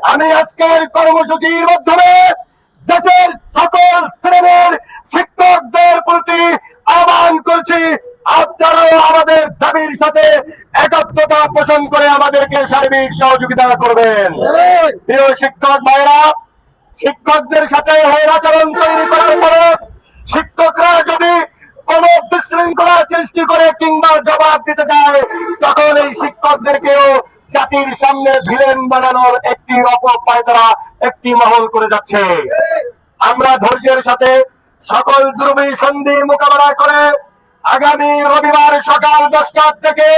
আমি আজকের কর্মসূচির মাধ্যমে দেশের সকল শ্রেণীর শিক্ষকদের প্রতি আহ্বান করছি, আপনারাও আমাদের দাবির সাথে একাত্মতা পোষণ করে আমাদেরকে সার্বিক সহযোগিতা করবেন। প্রিয় শিক্ষক ভাইরা, শিক্ষকদের সাথে আচরণ তৈরি করার পরে শিক্ষকরা যদি কোন বিশৃঙ্খলা সৃষ্টি করে কিংবা জবাব দিতে চায়, তখন এই শিক্ষকদেরকেও জাতির সামনে ভিলেন বানানোর একটি অপপায়তারা একটি মহল করে যাচ্ছে। আমরা ধৈর্যের সাথে সকল দুর্বিসন্ধি মোকাবেলা করে আগামী রবিবার সকাল 10টা থেকে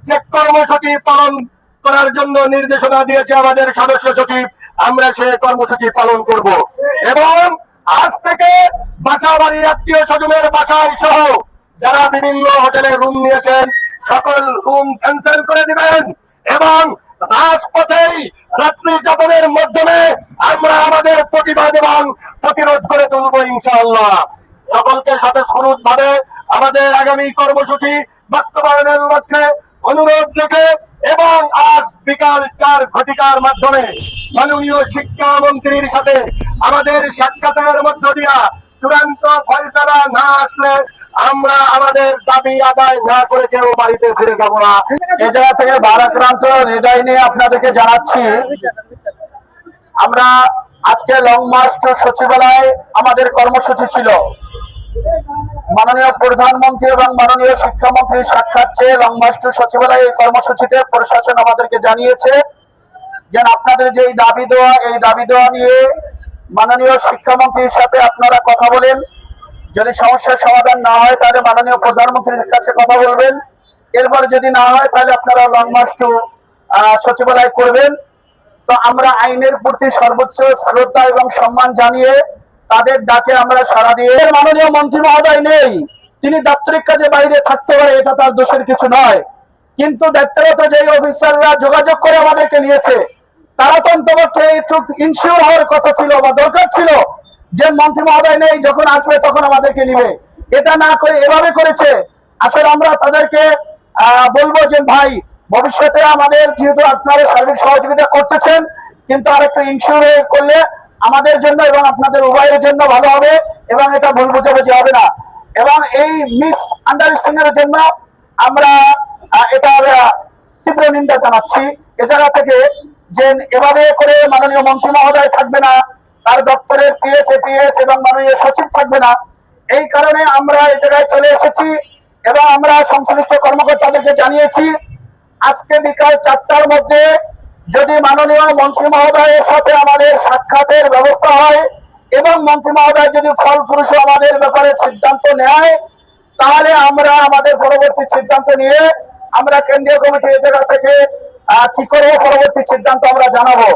যে কর্মসূচি পালন করার জন্য নির্দেশনা দিয়েছে আমাদের সদস্য সচিব, আমরা সেই কর্মসূচি পালন করব এবং আজ থেকে বাসা বাড়ির আত্মীয় স্বজনের বাসায় সহ যারা বিভিন্ন হোটেলে রুম নিয়েছেন সকল রুম ক্যান্সেল করে দিবেন এবং রাজপথেই রাত্রি যাপনের মাধ্যমে আমরা আমাদের প্রতিবাদ এবং প্রতিরোধ করে তুলব ইনশাআল্লাহ। সকলকে স্বতঃস্ফূর্ত ভাবে আমাদের আগামী কর্মসূচি বাস্তবায়নের লক্ষ্যে অনুরোধ রেখে এবং আজ বিকাল 4 ঘটিকার মাধ্যমে মাননীয় শিক্ষামন্ত্রীর সাথে আমাদের সাক্ষাতের মধ্য দিয়া চূড়ান্ত ফয়সালা না আসলে আমরা আমাদের দাবি আদায় না করে কেউ বাড়িতে ফিরে যাব না। এই জায়গা থেকে ভারাক্রান্ত হৃদয় নিয়ে আপনাদেরকে জানাচ্ছি, আমরা আজকে লং মার্চ সচিবালয়ে আমাদের কর্মসূচি ছিল। মাননীয় প্রধানমন্ত্রী এবং মাননীয় শিক্ষামন্ত্রীর সাক্ষাৎ চেয়ে লং মার্চ সচিবালয়ে এই কর্মসূচিতে প্রশাসন আমাদেরকে জানিয়েছে যে আপনাদের যে দাবি দেওয়া নিয়ে মাননীয় শিক্ষামন্ত্রীর সাথে আপনারা কথা বলেন। যদি সমস্যার সমাধান না হয় তাহলে মাননীয় প্রধানমন্ত্রীর কাছে কথা বলবেন। এরপর যদি না হয় তাহলে আপনারা লং মার্চ সচিবালয় করবেন। তো আমরা আইনের প্রতি সর্বোচ্চ শ্রদ্ধা এবং সম্মান জানিয়ে তাদের ডাকে আমরা সাড়া দিয়ে, মাননীয় মন্ত্রী মহোদয় নেই, তিনি দাপ্তরিক কাজে বাইরে থাকতে পারে, এটা তার দোষের কিছু নয়, কিন্তু দায়িত্বরত যে অফিসাররা যোগাযোগ করে আমাদেরকে নিয়েছে তারা তো অন্তপক্ষে একটু ইনশিওর হওয়ার কথা ছিল বা দরকার ছিল যে মন্ত্রী মহোদয় নেই, যখন আসবে তখন আমাদেরকে নিবে। এটা না করে এভাবে করেছে। আসলে আমরা তাদেরকে বলবো যে ভাই, ভবিষ্যতে আমাদের যেহেতু আপনারা সার্বিক সহযোগিতা করতেছেন, কিন্তু আরেকটু ইনশিওর করলে আমাদের জন্য এবং আপনাদের উভয়ের জন্য ভালো হবে এবং এটা ভুল বোঝাবুঝি হবে না। এবং এই মিস আন্ডারস্ট্যান্ডিং এর জন্য আমরা এটার তীব্র নিন্দা জানাচ্ছি। এ জায়গা থেকে যে এভাবে করে মাননীয় মন্ত্রী মহোদয় থাকবে না, তার দপ্তরের পিএইচ এবং মাননীয় সচিব থাকবে না, এই কারণে আমরা এই জায়গায় চলে এসেছি এবং আমরা সংশ্লিষ্ট কর্মকর্তাদেরকে জানিয়েছি আজকে বিকাল 4টার মধ্যে যদি মাননীয় মন্ত্রী মহোদয়ের সাথে আমাদের সাক্ষাতের ব্যবস্থা হয় এবং মন্ত্রী মহোদয় যদি ফলপ্রসূ আমাদের ব্যাপারে সিদ্ধান্ত নেয়, তাহলে আমরা আমাদের পরবর্তী সিদ্ধান্ত নিয়ে আমরা কেন্দ্রীয় কমিটি এই জায়গা থেকে কি করবো পরবর্তী সিদ্ধান্ত আমরা জানাবো।